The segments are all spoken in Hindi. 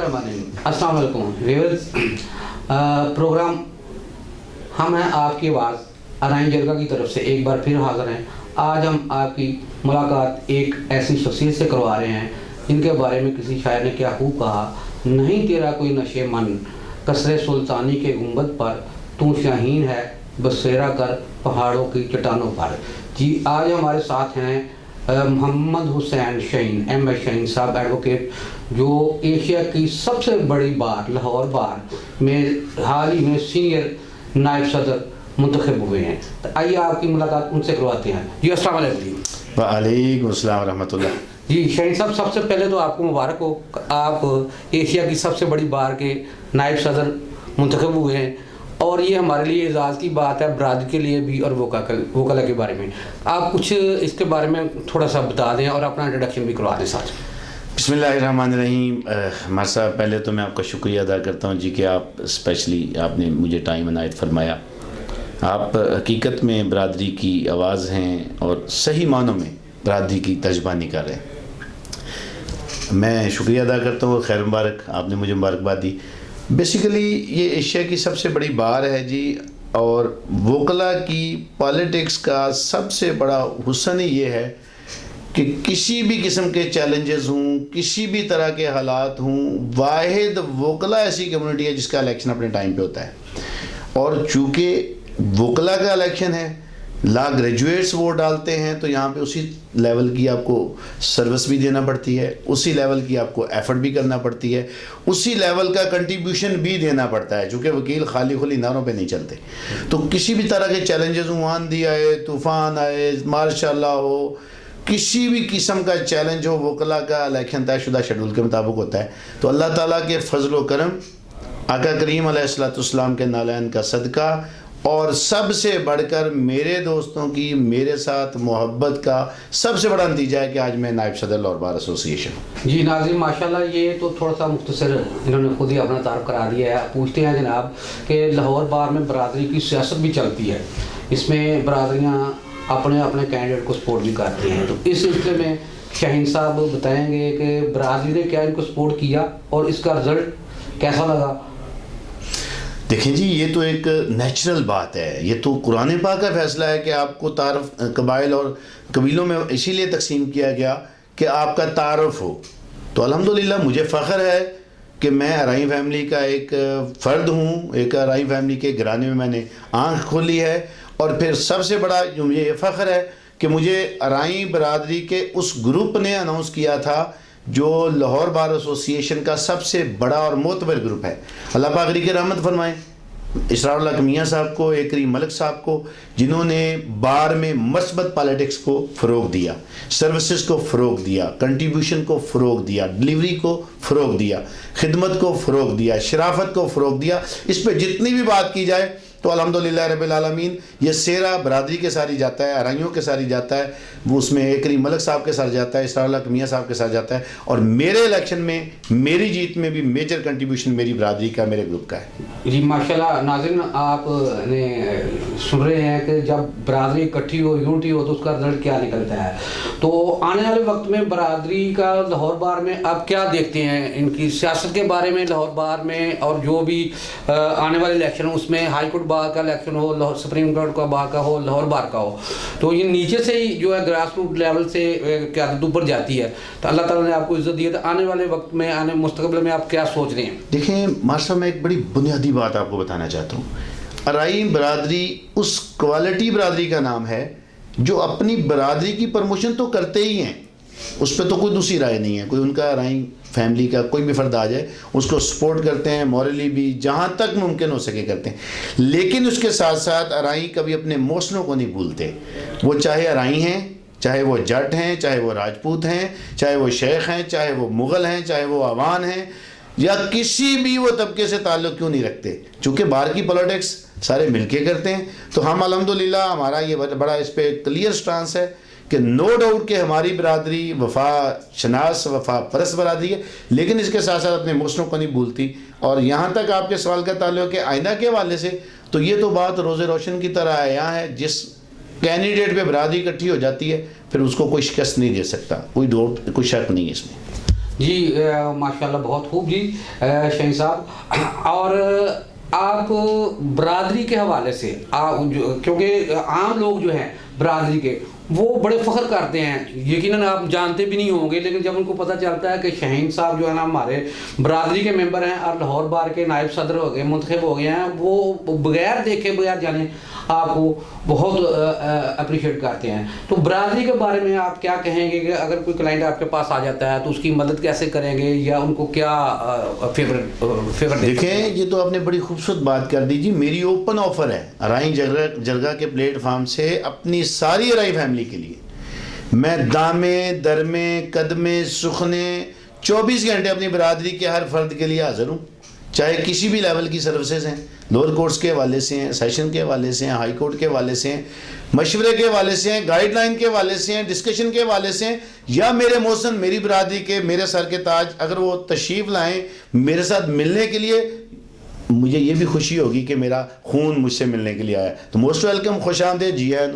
अस्सलाम वालेकुम व्यूअर्स। प्रोग्राम हम हैं आपकी आवाज़ अराइन जरगा की तरफ से एक बार फिर हाज़िर हैं। आज हम आपकी मुलाकात एक ऐसी शख्सियत से करवा रहे हैं जिनके बारे में किसी शायर ने क्या खूब कहा, नहीं तेरा कोई नशे मन कसरे सुल्तानी के गुंबद पर, तू शाहीन है बसेरा कर पहाड़ों की चट्टानों पर। जी आज हमारे साथ हैं मोहम्मद हुसैन शहीन एम शहीन साहब एडवोकेट, जो एशिया की सबसे बड़ी बार लाहौर बार में हाल ही में सीनियर नायब सदर मुंतखब हुए हैं। तो आइए आपकी मुलाकात उनसे करवाते हैं। जी अस्सलाम वालेकुम। वालेकुम अस्सलाम रहमतुल्लाह। जी शहीन साहब, सबसे पहले तो आपको मुबारक हो, आप एशिया की सबसे बड़ी बार के नायब सदर मुंतखब हुए हैं और ये हमारे लिए एजाज़ की बात है, बरादरी के लिए भी और वोकला के बारे में। आप कुछ इसके बारे में थोड़ा सा बता दें और अपना इंट्रोडक्शन भी करवा दें साथ। बिस्मिल्लाहिर्रहमानिर्रहीम। मार साहब, पहले तो मैं आपका शुक्रिया अदा करता हूँ जी कि आप स्पेशली आपने मुझे टाइम इनायत फरमाया। आप हकीकत में बरादरी की आवाज़ हैं और सही मानों में बरादरी की तर्जबानी कर रहे हैं। मैं शुक्रिया अदा करता हूँ और खैर मुबारक, आपने मुझे मुबारकबाद दी। बेसिकली ये एशिया की सबसे बड़ी बार है जी, और वोकला की पॉलिटिक्स का सबसे बड़ा हुस्न ही ये है कि किसी भी किस्म के चैलेंजेस हों, किसी भी तरह के हालात हों, वाहिद वोकला ऐसी कम्युनिटी है जिसका इलेक्शन अपने टाइम पे होता है। और चूँकि वोकला का इलेक्शन है, ला ग्रेजुएट्स वोट डालते हैं, तो यहाँ पे उसी लेवल की आपको सर्विस भी देना पड़ती है, उसी लेवल की आपको एफर्ट भी करना पड़ती है, उसी लेवल का कंट्रीब्यूशन भी देना पड़ता है, चूँकि वकील खाली खुली नारों पे नहीं चलते। तो किसी भी तरह के चैलेंजेस हों, आंधी आए, तूफ़ान आए, मार्शाल्लाह हो, किसी भी किस्म का चैलेंज हो, वोकला का इलेक्शन तयशुदा शेड्यूल के मुताबिक होता है। तो अल्लाह ताला के फजल व करम, आका करीम अलैहिस्सलाम के नालैन का सदका, और सबसे बढ़कर मेरे दोस्तों की मेरे साथ मोहब्बत का सबसे बड़ा नतीजा है कि आज मैं नायब सदर लाहौर बार एसोसिएशन हूँ। जी नाज़रीन, माशाल्लाह, ये तो थोड़ा सा मुख्तसर इन्होंने खुद ही अपना तारुफ करा दिया है। पूछते हैं जनाब कि लाहौर बार में बरादरी की सियासत भी चलती है, इसमें बरादरियाँ अपने अपने कैंडिडेट को सपोर्ट भी करती हैं। तो इस सिलसिले में शाहीन साहब बताएंगे कि बरादरी ने क्या इनको सपोर्ट किया और इसका रिजल्ट कैसा लगा। देखें जी, ये तो एक नेचुरल बात है, ये तो कुरान पाक का फैसला है कि आपको तारफ़ कबाइल और कबीलों में इसीलिए तकसीम किया गया कि आपका तारफ़ हो। तो अल्हम्दुलिल्लाह मुझे फ़ख्र है कि मैं अराई फैमिली का एक फ़र्द हूँ, एक अराई फैमिली के घराने में मैंने आँख खोली है। और फिर सबसे बड़ा जो मुझे ये फ़ख्र है कि मुझे अराई बरादरी के उस ग्रुप ने अनाउंस किया था जो लाहौर बार एसोसिएशन का सबसे बड़ा और मोतबर ग्रुप है। अल्लाह पाक की रहमत फरमाए इसरारुल्लाह मियाँ साहब को, एकरी मलिक साहब को, जिन्होंने बार में मस्बत पॉलिटिक्स को फ़रोग दिया, सर्विसेज को फ़रोग दिया, कंट्रीब्यूशन को फ़रोग दिया, डिलीवरी को फ़रोग दिया, खिदमत को फ़रोग दिया, शराफत को फ़रोग दिया। इस पर जितनी भी बात की जाए तो अल्हम्दुलिल्लाह रब्बिल आलमीन ये सेरा बरादरी के साथ ही जाता है, अराइयों के साथ ही जाता है, वो उसमें एकरी मलिक साहब के साथ जाता है, इसरारुल्लाह मियाँ साहब के साथ जाता है। और मेरे इलेक्शन में, मेरी जीत में भी मेजर कंट्रीब्यूशन मेरी बरादरी का, मेरे ग्रुप का है। जी माशाल्लाह। नाज़रीन, आपने सुन रहे हैं कि जब बरादरी इकट्ठी हो, यूनिटी हो, तो उसका रिजल्ट क्या निकलता है। तो आने वाले वक्त में बरादरी का लाहौर बार में आप क्या देखते हैं, इनकी सियासत के बारे में लाहौर बार में, और जो भी आने वाले इलेक्शन हो उसमें हाई कोर्ट बार का इलेक्शन हो, लाहौर सुप्रीम कोर्ट का बार का हो, लाहौर बार का हो, तो ये नीचे से ही जो है ग्रास रूट लेवल से क़यादत ऊपर जाती है। तो अल्लाह ताला ने आपको इज्जत दी है। तो आने वाले वक्त में, आने मुस्तकबिल में आप क्या सोच रहे हैं। देखें मार्शल, मैं एक बड़ी बुनियादी बात आपको बताना चाहता हूँ। अराई बरादरी उस क्वालिटी बरादरी का नाम है जो अपनी बरादरी की प्रमोशन तो करते ही हैं, उस पर तो कोई दूसरी राय नहीं है। कोई उनका अराई फैमिली का कोई भी फ़र्द आ जाए उसको सपोर्ट करते हैं, मॉरली भी जहाँ तक मुमकिन हो सके करते हैं। लेकिन उसके साथ साथ अराई कभी अपने मौसलों को नहीं भूलते। वो चाहे अराई हैं, चाहे वो जट हैं, चाहे वो राजपूत हैं, चाहे वो शेख हैं, चाहे वो मुग़ल हैं, चाहे वो अवान हैं, या किसी भी वो तबके से ताल्लुक़ क्यों नहीं रखते। चूँकि बाहर की पॉलिटिक्स सारे मिलके करते हैं। तो हम अल्हम्दुलिल्लाह, हमारा ये बड़ा इस पर क्लियर स्टांस है कि नो डाउट कि हमारी बरादरी वफा शनास, वफा परस बरादरी है, लेकिन इसके साथ साथ अपने मौसलों को नहीं भूलती। और यहाँ तक आपके सवाल का ताल्लुक़ है आइंदा के हवाले से, तो ये तो बात रोज़े रोशन की तरह है। यहाँ है जिस कैंडिडेट पे बरादरी इकट्ठी हो जाती है फिर उसको कोई शिकस्त नहीं दे सकता, कोई शक नहीं है इसमें। जी माशाल्लाह बहुत खूब जी शहीन साहब। और आप बरादरी के हवाले से क्योंकि आम लोग जो हैं बरादरी के वो बड़े फ़ख्र करते हैं, यकीनन आप जानते भी नहीं होंगे, लेकिन जब उनको पता चलता है कि शाहीन साहब जो है ना हमारे बरादरी के मेंबर हैं और लाहौर बार के नायब सदर हो गए, मुंतखब हो गए हैं, वो बगैर देखे बगैर जाने आपको बहुत अप्रिशिएट करते हैं। तो बरादरी के बारे में आप क्या कहेंगे कि अगर कोई क्लाइंट आपके पास आ जाता है तो उसकी मदद कैसे करेंगे या उनको क्या फेवर देखें, ये तो आपने बड़ी खूबसूरत बात कर दी जी। मेरी ओपन ऑफर है अराई जरगा के प्लेटफार्म से अपनी सारी अराई फैमिली के लिए। मैं दामे दरमे कदमे सुखने 24 घंटे अपनी बरादरी के हर फर्द के लिए हाजिर हूँ, चाहे किसी भी लेवल की सर्विसेज हैं, लोअर कोर्ट्स के हवाले से हैं, सेशन के हवाले से हैं, हाई कोर्ट के हवाले से हैं, मशवरे के हवाले से हैं, गाइडलाइन के हवाले से हैं, डिस्कशन के हवाले से हैं, या मेरे मोहसन मेरी बरादरी के मेरे सर के ताज अगर वो तशरीफ़ लाएँ मेरे साथ मिलने के लिए, मुझे ये भी खुशी होगी कि मेरा खून मुझसे मिलने के लिए आया। तो मोस्ट वेलकम, खुश आमदीद जी आया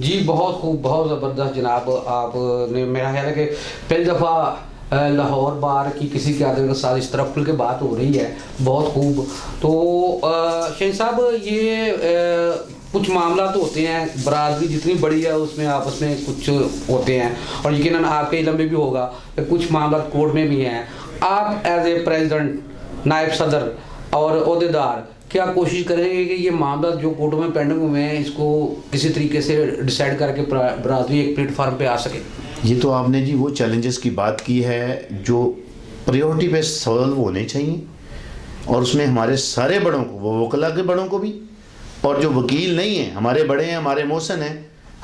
जी। बहुत खूब, बहुत ज़बरदस्त जनाब। आपने मेरा ख्याल है कि पहली दफ़ा लाहौर बार की किसी क्यादत के साथ इस तरह खुल के बात हो रही है, बहुत खूब। तो शहीन साहब ये कुछ मामला तो होते हैं, बरादरी जितनी बड़ी है उसमें आपस में कुछ होते हैं, और यकीनन आपके इल्म में भी होगा कि कुछ मामला कोर्ट में भी हैं। आप एज ए प्रेसिडेंट, नायब सदर और ओहदेदार क्या कोशिश करेंगे कि ये मामला जो कोर्टों में पेंडिंग हुए हैं इसको किसी तरीके से डिसाइड करके बरादरी एक प्लेटफार्म पे आ सके? ये तो आपने जी वो चैलेंजेस की बात की है जो प्रायोरिटी पे सॉल्व होने चाहिए, और उसमें हमारे सारे बड़ों को, वो वकला के बड़ों को भी, और जो वकील नहीं हैं हमारे बड़े हैं, हमारे मोहसन हैं,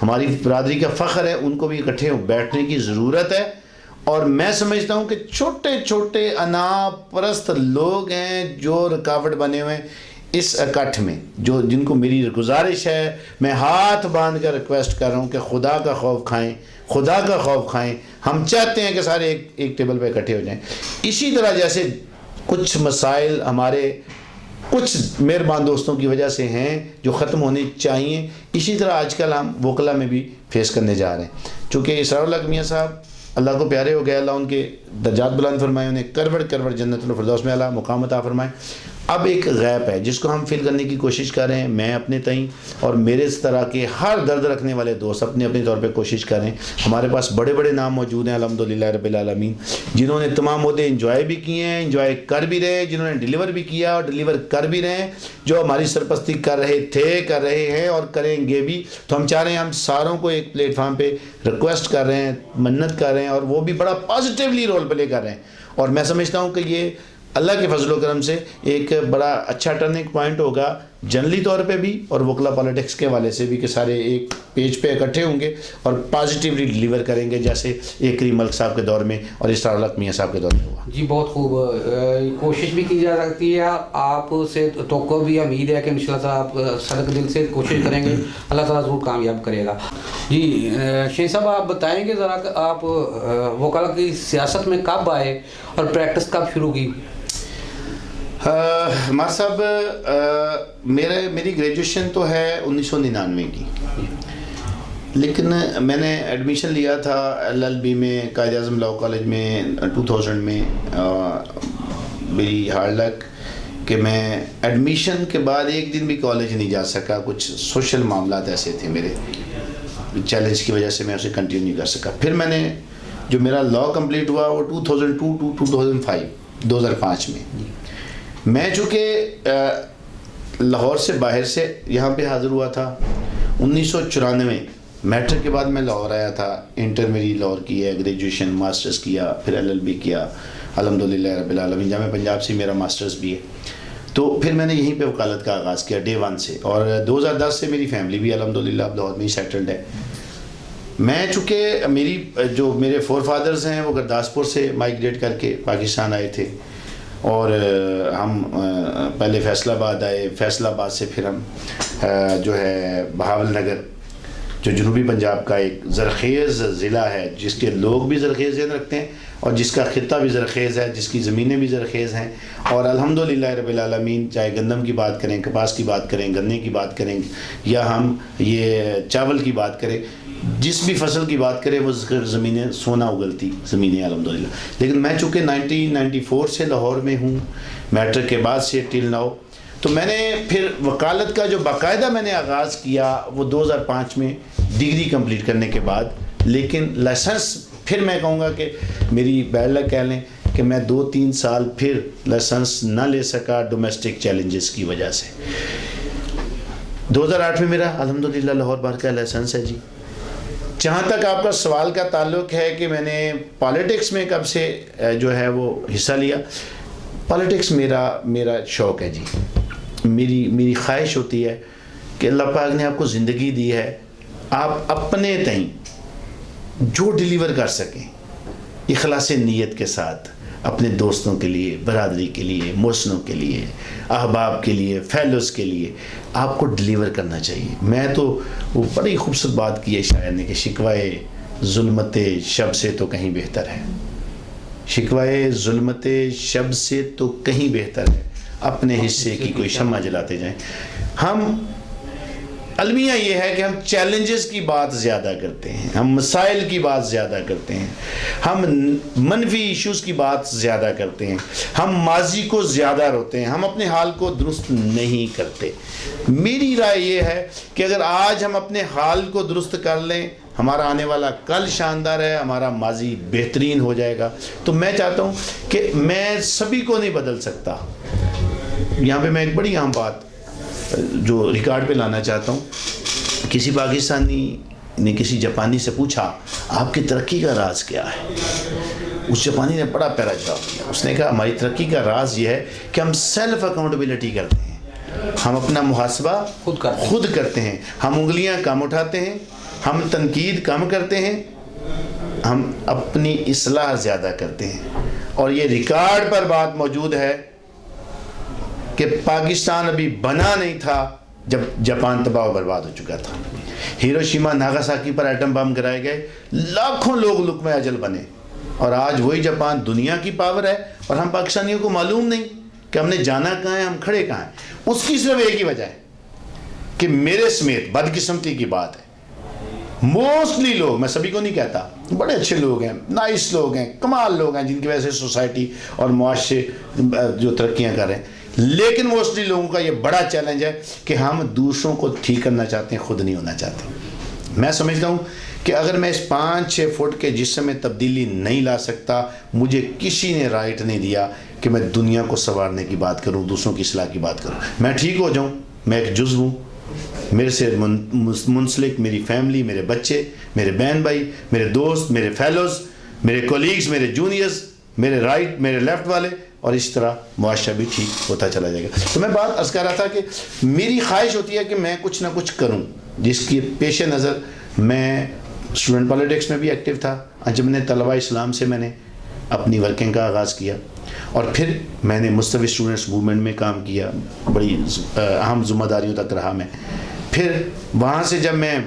हमारी बरादरी का फ़ख्र है, उनको भी इकट्ठे बैठने की ज़रूरत है। और मैं समझता हूँ कि छोटे छोटे अनापरस्त लोग हैं जो रुकावट बने हुए हैं इस इकट्ठ में, जो जिनको मेरी गुजारिश है, मैं हाथ बांध कर रिक्वेस्ट कर रहा हूँ कि खुदा का खौफ खाएं, खुदा का खौफ खाएं। हम चाहते हैं कि सारे एक टेबल पर इकट्ठे हो जाएं। इसी तरह जैसे कुछ मसाइल हमारे कुछ मेहरबान दोस्तों की वजह से हैं जो ख़त्म होने चाहिए, इसी तरह आजकल हम वकला में भी फेस करने जा रहे हैं। चूँकि इसरारुल हक मियां साहब अल्लाह को प्यारे हो गए, अल्लाह उनके दर्जात बुलंद फरमाए, उन्हें करवड़ करवड़ जन्नतुल फिरदौस में अल्लाह मुकाम अता फरमाए। अब एक गैप है जिसको हम फिल करने की कोशिश कर रहे हैं, मैं अपने तई और मेरे इस तरह के हर दर्द रखने वाले दोस्त अपने अपने तौर पे कोशिश कर रहे हैं। हमारे पास बड़े बड़े नाम मौजूद हैं अल्हम्दुलिल्लाह रब्बिल आलमीन, जिन्होंने तमाम मुद्दे इंजॉय भी किए हैं, इंजॉय कर भी रहे हैं, जिन्होंने डिलीवर भी किया और डिलीवर कर भी रहे हैं, जो हमारी सरपरस्ती कर रहे थे, कर रहे हैं और करेंगे भी। तो हम चाह रहे हैं, हम सारों को एक प्लेटफार्म पे रिक्वेस्ट कर रहे हैं, मन्नत कर रहे हैं, और वो भी बड़ा पॉजिटिवली रोल प्ले कर रहे हैं। और मैं समझता हूँ कि ये अल्लाह के फजल करम से एक बड़ा अच्छा टर्निंग पॉइंट होगा जनरली तौर पे भी और वकला पॉलिटिक्स के वाले से भी, कि सारे एक पेज पे इकट्ठे होंगे और पॉजिटिवली डिलीवर करेंगे, जैसे एक मलिक साहब के दौर में और इसरारुल हक मियां साहब के दौर में हुआ। जी बहुत खूब, कोशिश भी की जा सकती है, आपसे तो भी उम्मीद है कि इंशाअल्लाह आप सदक दिल से कोशिश करेंगे, अल्लाह ताला ज़रूर कामयाब करेगा। जी शहीन साहब आप बताएँगे ज़रा कि आप वकला की सियासत में कब आए और प्रैक्टिस कब शुरू की? मार साहब मेरी ग्रेजुएशन तो है 1999 की, लेकिन मैंने एडमिशन लिया था LLB में कायद आज़म लॉ कॉलेज में 2000 में। मेरी हार्ड लक कि मैं एडमिशन के बाद एक दिन भी कॉलेज नहीं जा सका, कुछ सोशल मामलात ऐसे थे मेरे, चैलेंज की वजह से मैं उसे कंटिन्यू नहीं कर सका। फिर मैंने जो मेरा लॉ कंप्लीट हुआ वो 2002 to 2005 में। मैं चूँकि लाहौर से बाहर से यहाँ पे हाज़िर हुआ था 1994 मैट्रिक के बाद मैं लाहौर आया था, इंटर मेरी लाहौर की है, ग्रेजुएशन मास्टर्स किया, फिर LLB किया अल्हम्दुलिल्लाह रब्बिल आलमीन, जामे पंजाब से मेरा मास्टर्स भी है। तो फिर मैंने यहीं पे वकालत का आगाज़ किया डे 1 से, और 2010 से मेरी फैमिली भी अल्हम्दुलिल्लाह अब लाहौर में ही सेटल्ड है। मैं चूँकि मेरे फोर फादर्स हैं वो गुरदासपुर से माइग्रेट करके पाकिस्तान आए थे, और हम पहले फैसलाबाद आए, फैसलाबाद से फिर हम जो है बहावल नगर, जो जनूबी पंजाब का एक ज़रख़ेज़ ज़िला है, जिसके लोग भी ज़रख़ेज़ रखते हैं और जिसका ख़ित्ता भी ज़रख़ेज़ है, जिसकी ज़मीनें भी ज़रख़ेज़ हैं। और अल्हम्दुलिल्लाह रब्बिल आलमीन, चाहे गंदम की बात करें, कपास की बात करें, गन्ने की बात करें, या हम ये चावल की बात करें, जिस भी फसल की बात करें वो ज़मीनें सोना उगलती ज़मीनें अल्हम्दुलिल्लाह। लेकिन मैं चूँकि 1994 से लाहौर में हूँ, मैट्रिक के बाद से टिल नाउ, तो मैंने फिर वकालत का जो बाकायदा मैंने आगाज़ किया वो 2005 में डिग्री कंप्लीट करने के बाद। लेकिन लाइसेंस फिर मैं कहूँगा कि मेरी बैल कह लें कि मैं 2-3 साल फिर लाइसेंस ना ले सका डोमेस्टिक चैलेंजेस की वजह से। 2008 में मेरा अल्हम्दुलिल्लाह लाहौर बार का लाइसेंस है जी। जहाँ तक आपका सवाल का ताल्लुक़ है कि मैंने पॉलिटिक्स में कब से जो है वो हिस्सा लिया, पॉलिटिक्स मेरा शौक़ है जी। मेरी ख्वाहिश होती है कि अल्लाह पाक ने आपको ज़िंदगी दी है, आप अपने तई जो डिलीवर कर सकें इखलास नीयत के साथ, अपने दोस्तों के लिए, बरादरी के लिए, मोहसिनों के लिए, अहबाब के लिए, फेलोज़ के लिए आपको डिलीवर करना चाहिए। मैं तो वो बड़ी खूबसूरत बात की है शायर ने कि शिकवाए जुल्मते शब से तो कहीं बेहतर है, शिकवाए जुल्मते शब से तो कहीं बेहतर है, अपने हिस्से की कोई शम्मा जलाते जाएं। हम अलमिया ये है कि हम चैलेंजेस की बात ज़्यादा करते हैं, हम मसाइल की बात ज़्यादा करते हैं, हम मनफी इश्यूज़ की बात ज़्यादा करते हैं, हम माजी को ज़्यादा रोते हैं, हम अपने हाल को दुरुस्त नहीं करते। मेरी राय ये है कि अगर आज हम अपने हाल को दुरुस्त कर लें, हमारा आने वाला कल शानदार है, हमारा माजी बेहतरीन हो जाएगा। तो मैं चाहता हूँ कि मैं सभी को नहीं बदल सकता। यहाँ पे मैं एक बड़ी अहम बात जो रिकॉर्ड पे लाना चाहता हूँ, किसी पाकिस्तानी ने किसी जापानी से पूछा आपकी तरक्की का राज क्या है। उस जापानी ने बड़ा प्यारा जवाब दिया। उसने कहा हमारी तरक्की का राज ये है कि हम सेल्फ अकाउंटेबिलिटी करते हैं, हम अपना मुहासबा खुद करते हैं, हम उंगलियां कम उठाते हैं, हम तनकीद कम करते हैं, हम अपनी इस्लाह ज़्यादा करते हैं। और ये रिकॉर्ड पर बात मौजूद है कि पाकिस्तान अभी बना नहीं था जब जापान तबाह बर्बाद हो चुका था। हिरोशिमा नागासाकी पर एटम बम गिराए गए, लाखों लोग लुक़्मे अजल बने, और आज वही जापान दुनिया की पावर है और हम पाकिस्तानियों को मालूम नहीं कि हमने जाना कहाँ है, हम खड़े कहाँ हैं। उसकी सिर्फ एक ही वजह है कि मेरे समेत बदकिस्मती की बात है, मोस्टली लोग, मैं सभी को नहीं कहता, बड़े अच्छे लोग हैं, नाइस लोग हैं, कमाल लोग हैं, जिनकी वजह से सोसाइटी और मुआशरे जो तरक्कियाँ कर रहे हैं, लेकिन मोस्टली लोगों का ये बड़ा चैलेंज है कि हम दूसरों को ठीक करना चाहते हैं, खुद नहीं होना चाहते। मैं समझता हूँ कि अगर मैं इस 5-6 फुट के जिस्म में तब्दीली नहीं ला सकता, मुझे किसी ने राइट नहीं दिया कि मैं दुनिया को संवारने की बात करूँ, दूसरों की इस्लाह की बात करूँ। मैं ठीक हो जाऊँ, मैं एक जुज़्व हूँ, मेरे से मुंसलिक मेरी फैमिली, मेरे बच्चे, मेरे बहन भाई, मेरे दोस्त, मेरे फेलोज़, मेरे कोलीग्स, मेरे जूनियर्स, मेरे राइट मेरे लेफ़्ट वाले, और इस तरह मुआशरा भी ठीक होता चला जाएगा। तो मैं बात अर्ज़ कर रहा था कि मेरी ख्वाहिश होती है कि मैं कुछ ना कुछ करूं, जिसकी पेश नज़र मैं स्टूडेंट पॉलिटिक्स में भी एक्टिव था। अंजुमन तलबा इस्लाम से मैंने अपनी वर्किंग का आगाज़ किया, और फिर मैंने मुस्तवी स्टूडेंट्स मूवमेंट में काम किया, बड़ी अहम ज़िम्मेदारियों तक रहा मैं। फिर वहाँ से जब मैं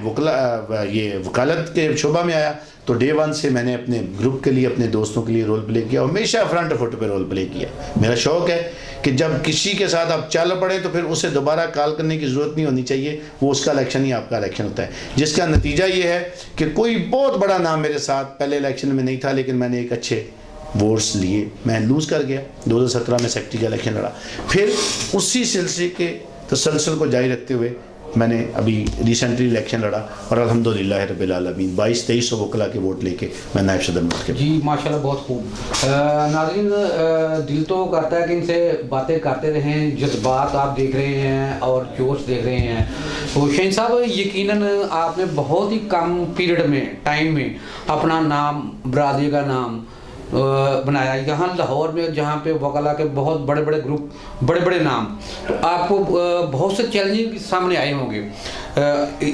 वकालत के शोबा में आया तो डे 1 से मैंने अपने ग्रुप के लिए, अपने दोस्तों के लिए रोल प्ले किया, और हमेशा फ्रंट फुट पे रोल प्ले किया। मेरा शौक़ है कि जब किसी के साथ आप चल पड़े तो फिर उसे दोबारा कॉल करने की ज़रूरत नहीं होनी चाहिए, वो उसका इलेक्शन ही आपका इलेक्शन होता है। जिसका नतीजा ये है कि कोई बहुत बड़ा नाम मेरे साथ पहले इलेक्शन में नहीं था, लेकिन मैंने एक अच्छे वोट्स लिए, मैं लूज़ कर गया। 2017 में सेक्रेटरी का इलेक्शन लड़ा। फिर उसी सिलसिले के तसलसल को जारी रखते हुए मैंने अभी रिसेंटली इलेक्शन लड़ा, और अल्हम्दुलिल्लाह रब्बिल आलमीन 22-23 वकला के वोट लेके मैं नायब सदर मुल्क के। जी माशाल्लाह, बहुत खूब। नाज़रीन, दिल तो करता है कि इनसे बातें करते रहें, जज्बात आप देख रहे हैं और जोश देख रहे हैं। तो शहीन साहब, यकीनन आपने बहुत ही कम पीरियड में, टाइम में अपना नाम, बरादरी का नाम बनाया। यहाँ लाहौर में जहाँ पे वकला के बहुत बड़े बड़े ग्रुप, बड़े बड़े नाम, तो आपको बहुत से चैलेंजेस सामने आए होंगे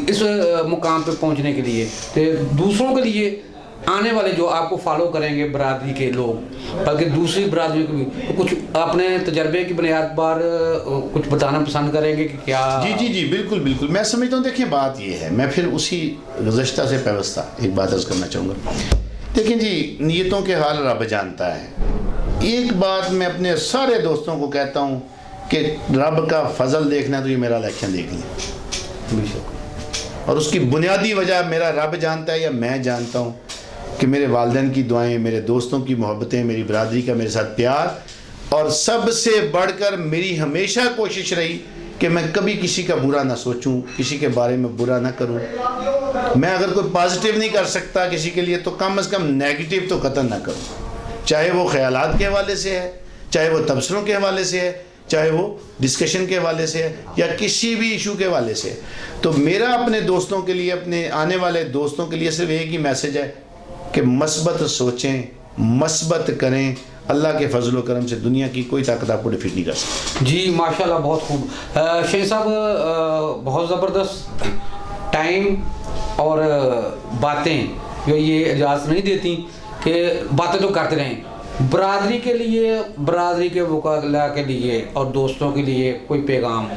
इस मुकाम पे पहुँचने के लिए। तो दूसरों के लिए, आने वाले जो आपको फॉलो करेंगे बरादरी के लोग, बल्कि दूसरी बरादरी के भी, तो कुछ अपने तजर्बे की बुनियाद पर कुछ बताना पसंद करेंगे कि क्या? जी बिल्कुल बिल्कुल। मैं समझता हूँ, देखिए बात ये है, मैं फिर उसी गुज़श्ता से पैवस्ता एक बात अर्ज़ करना चाहूँगा। देखिए जी, नीयतों के हाल रब जानता है। एक बात मैं अपने सारे दोस्तों को कहता हूँ कि रब का फजल देखना तो ये मेरा इलेक्शन देख लें। और उसकी बुनियादी वजह मेरा रब जानता है या मैं जानता हूँ कि मेरे वालिदैन की दुआएं, मेरे दोस्तों की मोहब्बतें, मेरी बरादरी का मेरे साथ प्यार, और सबसे बढ़कर मेरी हमेशा कोशिश रही कि मैं कभी किसी का बुरा ना सोचूं, किसी के बारे में बुरा ना करूं। मैं अगर कोई पॉजिटिव नहीं कर सकता किसी के लिए तो कम से कम नेगेटिव तो कतई ना करूं, चाहे वो ख्यालात के हवाले से है, चाहे वो तबसरों के हवाले से है, चाहे वो डिस्कशन के हवाले से है, या किसी भी इशू के हवाले से है। तो मेरा अपने दोस्तों के लिए, अपने आने वाले दोस्तों के लिए सिर्फ एक ही मैसेज है कि मस्बत सोचें, मस्बत करें। अल्लाह के फजल करम से दुनिया की कोई ताकत आपको डिफीट नहीं कर सकती। जी माशाल्लाह, बहुत खूब। शेख साहब, बहुत ज़बरदस्त टाइम और बातें जो ये इजाज़त नहीं देती कि बातें तो करते रहें। बरादरी के लिए, बरादरी के वकला के लिए और दोस्तों के लिए कोई पैगाम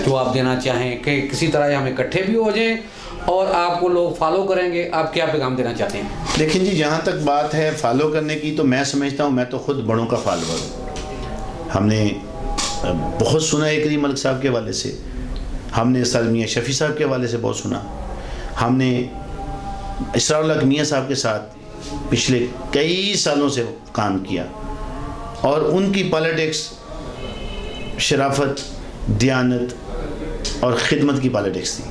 जो आप देना चाहें कि किसी तरह हम इकट्ठे भी हो जाएं और आपको लोग फॉलो करेंगे, आप क्या पैगाम देना चाहते हैं? लेकिन जी, जहाँ तक बात है फॉलो करने की, तो मैं समझता हूँ, मैं तो खुद बड़ों का फॉलोअर हूँ। हमने बहुत सुना है करीम मलिक साहब के हवाले से, हमने उस्ताद मियां शफ़ी साहब के हवाले से बहुत सुना, हमने इसरार उल हक मियां साहब के साथ पिछले कई सालों से काम किया, और उनकी पॉलिटिक्स शराफत, दियानत और ख़िदमत की पॉलिटिक्स थी।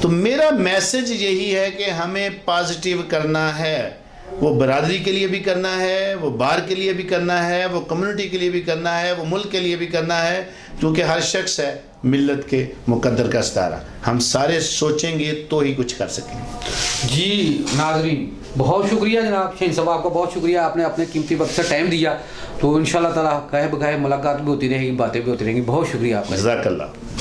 तो मेरा मैसेज यही है कि हमें पॉजिटिव करना है, वो बरादरी के लिए भी करना है, वो बार के लिए भी करना है, वो कम्युनिटी के लिए भी करना है, वो मुल्क के लिए भी करना है, क्योंकि हर शख्स है मिल्लत के मुकद्दर का सितारा। हम सारे सोचेंगे तो ही कुछ कर सकेंगे। जी नाज़रीन, बहुत शुक्रिया जनाब शेख साहब, आपका बहुत शुक्रिया, आपने अपने कीमती वक्त से टाइम दिया। तो इंशाल्लाह ताला कहे बगाहे मुलाकात भी होती रहेगी, बातें भी होती रहेंगी। बहुत शुक्रिया आपका। जज़ाकल्लाह।